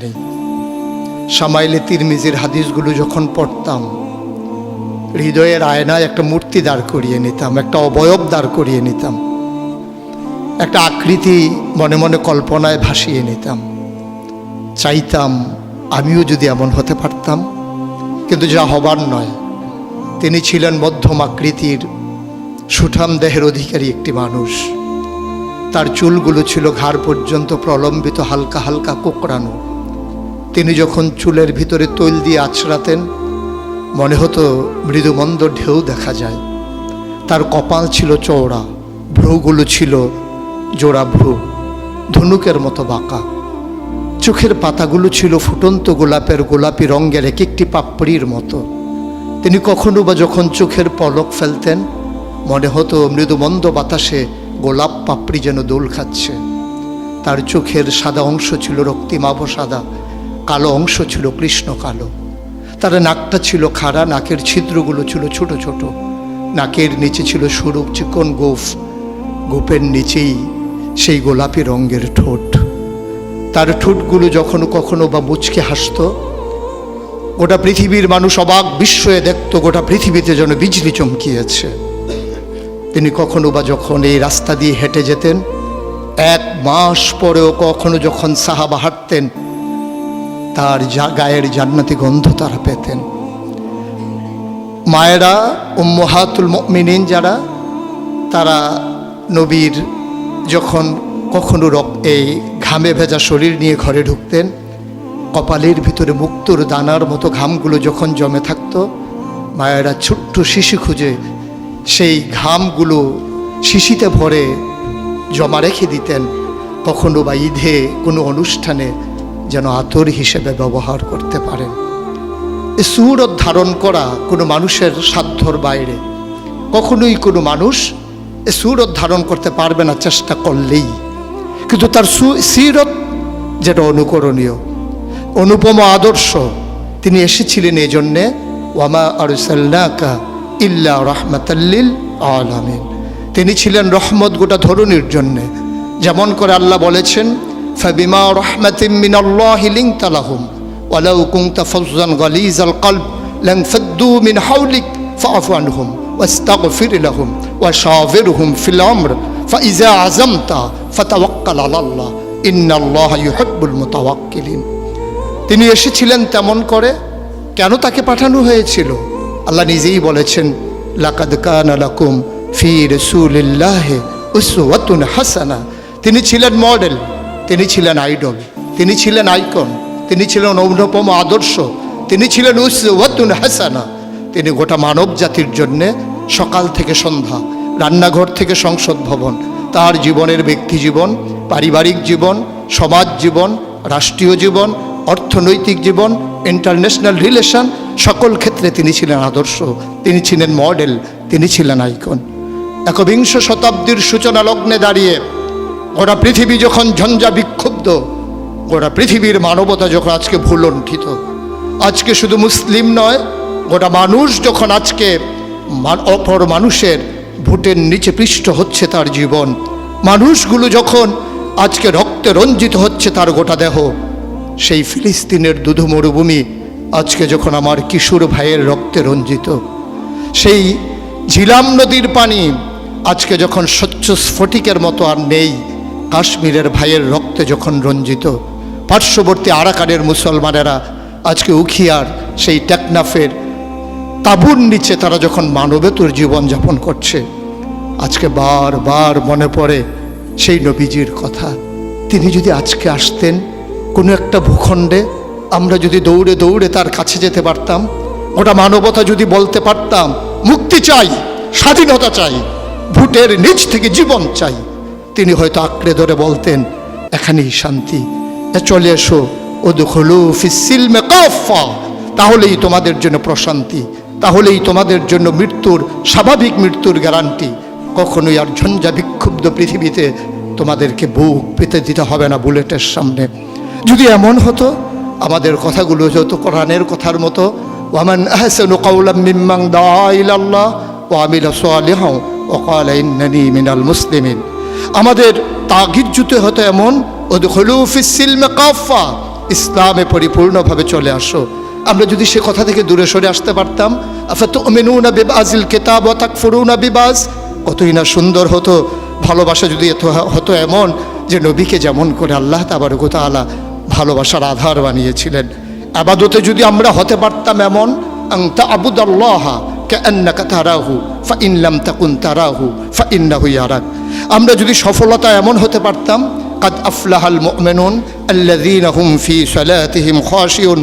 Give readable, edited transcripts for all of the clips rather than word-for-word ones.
নেই। শামাইলে তিরমিজির হাদিসগুলো যখন পড়তাম, হৃদয়ের আয়নায় একটা মূর্তি দাঁড় করিয়ে নিতাম, একটা অবয়ব দাঁড় করিয়ে নিতাম, একটা আকৃতি মনে মনে কল্পনায় ভাসিয়ে নিতাম। চাইতাম আমিও যদি এমন হতে পারতাম, কিন্তু যা হবার নয়। তিনি ছিলেন মধ্যম আকৃতির সুঠাম দেহের অধিকারী একটি মানুষ। তার চুলগুলো ছিল ঘাড় পর্যন্ত প্রলম্বিত, হালকা হালকা কোঁকড়ানো। তিনি যখন চুলের ভিতরে তৈল দিয়ে আছড়াতেন, মনে হতো মৃদুমন্দ ঢেউ দেখা যায়। তার কপাল ছিল চওড়া, ভ্রুগুলো ছিল জোড়া ভ্রু, ধনুকের মতো বাঁকা। চোখের পাতাগুলো ছিল ফুটন্ত গোলাপের গোলাপি রঙের এক একটি পাপড়ির মতো। তিনি কখনো বা যখন চোখের পলক ফেলতেন, মনে হতো মৃদুমন্দ বাতাসে গোলাপ পাপড়ি যেন দোল খাচ্ছে। তার চোখের সাদা অংশ ছিল রক্তিমাভ সাদা, কালো অংশ ছিল কৃষ্ণ কালো। তার নাকটা ছিল খাড়া, নাকের ছিদ্রগুলো ছিল ছোট ছোট। নাকের নিচে ছিল সরু চিকন গোঁফ, গোঁফের নিচেই সেই গোলাপি রঙের ঠোঁট। তার ঠোঁটগুলো যখন কখনো বা মুচকে হাসত, গোটা পৃথিবীর মানুষ অবাক বিস্ময়ে দেখত, গোটা পৃথিবীতে যেন বিজলি চমকিয়েছে। তিনি কখনো বা যখন এই রাস্তা দিয়ে হেঁটে যেতেন, 1 মাস পরেও কখনো যখন সাহাবা হাঁটতেন, তার গায়ের জান্নাতি গন্ধ তারা পেতেন। মায়েরা, উম্মাহাতুল মুমিনিন যারা, তারা নবীর যখন কখনো এই ঘামে ভেজা শরীর নিয়ে ঘরে ঢুকতেন, কপালের ভিতরে মুক্তোর দানার মতো ঘামগুলো যখন জমে থাকতো, মায়েরা ছোট্ট শিশি খুঁজে সেই ঘামগুলো শিশিতে ভরে জমা রেখে দিতেন, কখনো বা ঈদে কোনো অনুষ্ঠানে যেন আতর হিসেবে ব্যবহার করতে পারেন। এ সুরত ধারণ করা কোনো মানুষের সাধ্যর বাইরে। কখনোই কোনো মানুষ এ সুরত ধারণ করতে পারবে না চেষ্টা করলেই। কিন্তু তার সিরত যেটা অনুকরণীয়, অনুপম আদর্শ। তিনি এসেছিলেন এই জন্যে, ওয়ামা আরসালনাকা ইল্লা রাহমাতাল লিল আলামিন। তিনি ছিলেন রহমত গোটা ধরনীর জন্যে। যেমন করে আল্লাহ বলেছেন, ফাবিমা রাহমাতিম মিনাল্লাহি লিনতা লাহুম ওয়ালাউ কুনতা ফাজ্জান গালিজাল কলব লানফাদ্দু মিন হাওলিক ফাআফু আনহুম ওয়াস্তাগফির লাহুম ওয়াশাওিরহুম ফিল আমর ফাইজা আযামতা ফাতাওয়াক্কাল আলাল্লাহ ইন্নাল্লাহা ইউহিব্বুল মুতাওয়াক্কিলিন। তিনি এসেছিলেন তেমন করে। কেন তাকে পাঠানো হয়েছিল? আল্লাহ নিজেই বলেছেন, লাকাদ কানা লাকুম ফি রাসূলিল্লাহি উসওয়াতুন হাসানা। তিনি ছিলেন মডেল, তিনি ছিলেন আইডল, তিনি ছিলেন আইকন, তিনি ছিলেন অনুপম আদর্শ, তিনি ছিলেন উসওয়াতুন হাসানা। তিনি গোটা মানব জাতির জন্যে সকাল থেকে সন্ধ্যা, রান্নাঘর থেকে সংসদ ভবন, তার জীবনের ব্যক্তি জীবন, পারিবারিক জীবন, সমাজ জীবন, রাষ্ট্রীয় জীবন, অর্থনৈতিক জীবন, ইন্টারন্যাশনাল রিলেশন, সকল ক্ষেত্রে তিনি ছিলেন আদর্শ, তিনি ছিলেন মডেল, তিনি ছিলেন আইকন। একবিংশ শতাব্দীর সূচনা লগ্নে দাঁড়িয়ে গোটা পৃথিবী যখন ঝঞ্ঝা বিক্ষুব্ধ, গোটা পৃথিবীর মানবতা যখন আজকে ভুলণ্ঠিত, আজকে শুধু মুসলিম নয়, গোটা মানুষ যখন আজকে অপর মানুষের ভোটের নিচে পৃষ্ঠ হচ্ছে তার জীবন, মানুষগুলো যখন আজকে রক্তে রঞ্জিত হচ্ছে তার গোটা দেহ, সেই ফিলিস্তিনের দুধু মরুভূমি আজকে যখন আমার কিশোর ভাইয়ের রক্তে রঞ্জিত, সেই ঝিলাম নদীর পানি আজকে যখন স্বচ্ছ স্ফটিকের মতো আর নেই, কাশ্মীরের ভাইয়ের রক্তে যখন রঞ্জিত, পার্শ্ববর্তী আরাকানের মুসলমানেরা আজকে উখিয়ার সেই টেকনাফের তাঁবুর নিচে তারা যখন মানবেতর জীবনযাপন করছে, আজকে বারবার মনে পড়ে সেই নবীজির কথা। তিনি যদি আজকে আসতেন কোনো একটা ভূখণ্ডে, আমরা যদি দৌড়ে দৌড়ে তার কাছে যেতে পারতাম, ওটা মানবতা যদি বলতে পারতাম, মুক্তি চাই, স্বাধীনতা চাই, ভোটের নিচ থেকে জীবন চাই, তিনি হয়তো আঁকড়ে ধরে বলতেন, এখানেই শান্তি, চলে এসো, উদখুলু ফিস সিলমে কাফা, তাহলেই তোমাদের জন্য প্রশান্তি, তাহলেই তোমাদের জন্য মৃত্যুর, স্বাভাবিক মৃত্যুর গ্যারান্টি। কখনোই আর ঝঞ্ঝা বিক্ষুব্ধ পৃথিবীতে তোমাদেরকে বুক পেতে দিতে হবে না বুলেটের সামনে। যদি এমন হতো, আমাদের কথাগুলো হতো কোরআনের কথার মতো, ওয়ামান আহসানু কাওলাম মিম্মান দাআ ইলাল্লাহ ওয়া আমিলা সালিহান ওয়া ক্বালা ইন্নানী মিনাল মুসলিমিন। আমাদের তাগিদ জুতে হতো এমন, উদখুলু ফিস সিলমে কাফা, ইসলামে পরিপূর্ণভাবে চলে আসো। আমরা যদি সে কথা থেকে দূরে সরে আসতে পারতাম, আফাতুমিনুনা বিবাযিল কিতাব ওয়া তাকফুরুনা বিবায, কতই না সুন্দর হতো। ভালোবাসা যদি এত হতো এমন যে নবীকে যেমন করে আল্লাহ তাবারক ওয়া তাআলা ভালোবাসার আধার বানিয়েছিলেন, ইবাদতে যদি আমরা হতে পারতাম এমন, আন তা'বুদাল্লাহা কাআন্নাকা তারাহু ফাইন লাম তাকুন তারাহু ফাইন্নাহু ইয়ারাক। আমরা যদি সফলতা এমন হতে পারতাম, কাদ আফলাহাল মুমিনুন আল্লাযীনা হুম ফি সালাতিহিম খাশিউন।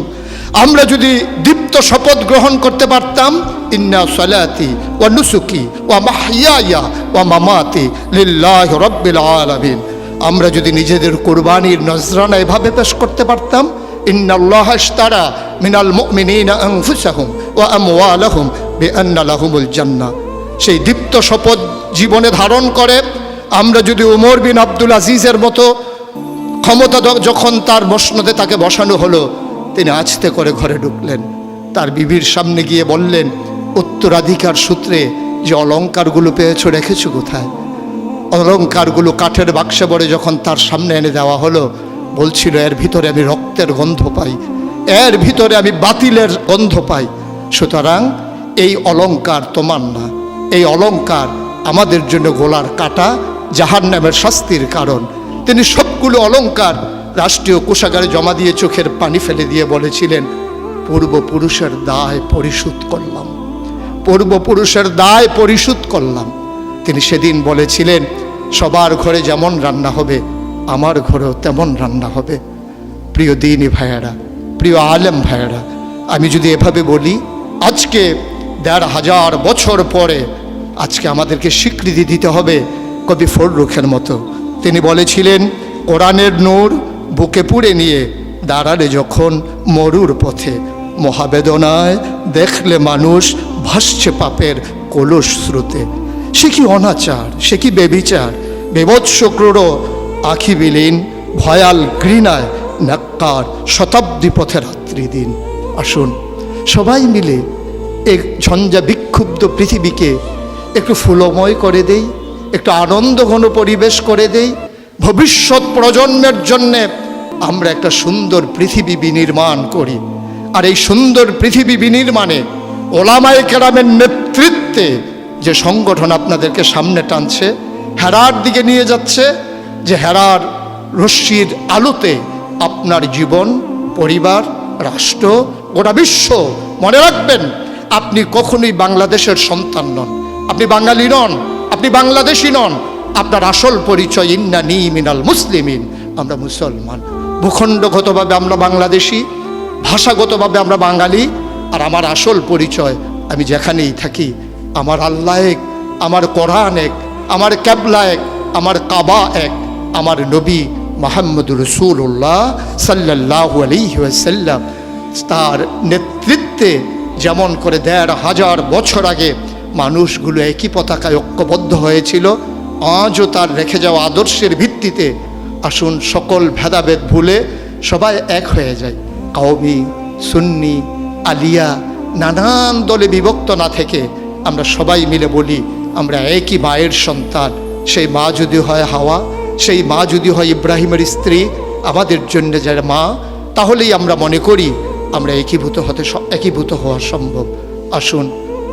আমরা যদি দীপ্ত শপথ গ্রহণ করতে পারতাম, ইন্না সালাতি ওয়া নুসুকি ওয়া মাহইয়ায়া ওয়া মামাতি লিল্লাহি রাব্বিল আলামিন। আমরা যদি নিজেদের কুরবানির নজরানা এভাবে পেশ করতে পারতাম, ইন্নাল্লাহা ইশতারা মিনাল মুমিনিনা আনফুসাহুম ওয়া আমওয়ালাহুম বিআন্না লাহুমুল জান্নাহ। সেই দীপ্ত শপথ জীবনে ধারণ করে আমরা যদি উমর বিন আব্দুল আজিজের মতো ক্ষমতা যখন তার মসনদে তাকে বসানো হলো, তিনি আস্তে করে ঘরে ঢুকলেন, তার বিবির সামনে গিয়ে বললেন, উত্তরাধিকার সূত্রে যে অলংকারগুলো পেয়েছো রেখেছো কোথায়? অলংকারগুলো কাঠের বাক্সে ভরে যখন তার সামনে এনে দেওয়া হলো, বলছিল, এর ভিতরে আমি রক্তের গন্ধ পাই, এর ভিতরে আমি বাতিলের গন্ধ পাই। সুতরাং এই অলংকার তোমার না, এই অলংকার আমাদের জন্য গোলার কাটা, জাহান্নামের শাস্তির কারণ। তিনি সবগুলো অলংকার রাষ্ট্রীয় কোষাগারে জমা দিয়ে চোখের পানি ফেলে দিয়ে বলেছিলেন, পূর্বপুরুষের দায় পরিশোধ করলাম, পূর্বপুরুষের দায় পরিশোধ করলাম। তিনি সেদিন বলেছিলেন, সবার ঘরে যেমন রান্না হবে আমার ঘরেও তেমন রান্না হবে। প্রিয় দ্বীনি ভাইয়েরা, প্রিয় আলেম ভাইয়েরা, আমি যদি এভাবে বলি, আজকে ১৫০০ বছর পরে আজকে আমাদেরকে স্বীকৃতি দিতে হবে কবি ফররুখের মতো। তিনি বলেছিলেন, কোরআনের নূর বুকে পুড়ে নিয়ে দাঁড়ালে যখন মরুর পথে, মহাবেদনায় দেখলে মানুষ ভাসছে পাপের কলস স্রোতে। সে কি অনাচার, সে কি বেবিচার, বিভৎস ক্রূর আখি বিলীন, ভয়াল ঘৃণায় নাক্কার শতাব্দী পথে রাত্রি দিন। আসুন সবাই মিলে এক ঝঞ্ঝা বিক্ষুব্ধ পৃথিবীকে একটু ফুলময় করে দেই, একটু আনন্দঘন পরিবেশ করে দেই। ভবিষ্যৎ প্রজন্মের জন্যে আমরা একটা সুন্দর পৃথিবী বিনির্মাণ করি। আর এই সুন্দর পৃথিবী বিনির্মাণে ওলামায়ে কেরামের নেতৃত্বে যে সংগঠন আপনাদেরকে সামনে টানছে, হেরার দিকে নিয়ে যাচ্ছে, যে হেরার রশ্মির আলোতে আপনার জীবন, পরিবার, রাষ্ট্র, গোটা বিশ্ব, মনে রাখবেন, আপনি কখনোই বাংলাদেশের সন্তান নন, আপনি বাঙালি নন, আপনি বাংলাদেশি নন। আপনার আসল পরিচয় ইন্নানী মিনাল মুসলিমিন, আমরা মুসলমান। ভূখণ্ডগতভাবে আমরা বাংলাদেশি, ভাষাগতভাবে আমরা বাঙালি। আর আমার আসল পরিচয়, আমি যেখানেই থাকি আমার আল্লাহ এক, আমার কোরআন এক, আমার কেবলা এক, আমার কাবা এক, আমার নবী মুহাম্মদুর রাসূলুল্লাহ সাল্লাল্লাহু আলাইহি ওয়াসাল্লাম। তার নেতৃত্বে যেমন করে ১৫০০ বছর আগে মানুষগুলো একই পতাকায় ঐক্যবদ্ধ হয়েছিল, আজও তার রেখে যাওয়া আদর্শের ভিত্তিতে আসুন সকল ভেদাভেদ ভুলে সবাই এক হয়ে যায়। কওমি, সুন্নি, আলিয়া, নানান দলে বিভক্ত না থেকে আমরা সবাই মিলে বলি, আমরা একই মায়ের সন্তান। সেই মা যদি হয় হাওয়া, সেই মা যদি হয় ইব্রাহিমের স্ত্রী, আমাদের জন্য যারা মা, তাহলেই আমরা মনে করি আমরা একীভূত হওয়া সম্ভব। আসুন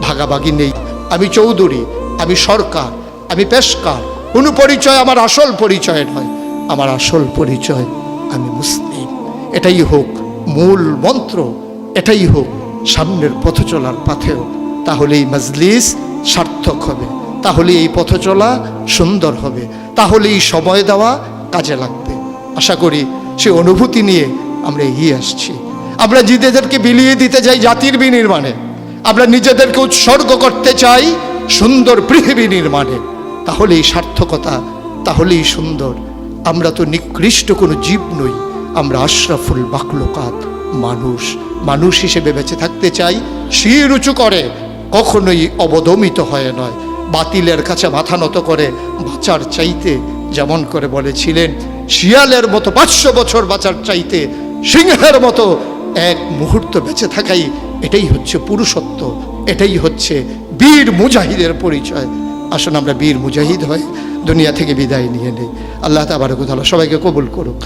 ভাগাভাগি নেই, আমি চৌধুরী, আমি সরকার, আমি পেশকার, কোনো পরিচয় আমার আসল পরিচয় নয়। আমার আসল পরিচয় আমি মুসলিম। এটাই হোক মূল মন্ত্র, এটাই হোক সামনের পথ চলার পাথেও। তাহলে এই মজলিস সার্থক হবে, তাহলে এই পথ চলা সুন্দর হবে, তাহলে এই সময় দেওয়া কাজে লাগবে। আশা করি সে অনুভূতি নিয়ে আমরা এগিয়ে আসছি। আমরা নিজেদেরকে বিলিয়ে দিতে চাই জাতির বিনির্মাণে, আমরা নিজেদেরকে উৎসর্গ করতে চাই সুন্দর পৃথিবী নির্মাণে। তাহলেই সার্থকতা, তাহলেই সুন্দর। আমরা তো নিকৃষ্ট কোনো জীব নই, আমরা আশরাফুল মাখলুকাত, মানুষ। মানুষ হিসেবে বেঁচে থাকতে চাই শির উঁচু করে, কখনোই অবদমিত হয়ে নয়, বাতিলের কাছে মাথা নত করে বাঁচার চাইতে। যেমন করে বলেছিলেন, শিয়ালের মতো ৫০০ বছর বাঁচার চাইতে সিংহের মতো এক মুহূর্ত বেঁচে থাকাই, এটাই হচ্ছে পুরুষত্ব, এটাই হচ্ছে বীর মুজাহিদের পরিচয়। আসুন আমরা বীর মুজাহিদ হয়ে দুনিয়া থেকে বিদায় নিয়ে নেই। আল্লাহ তাবারক ওয়া তাআলা সবাইকে কবুল করুক।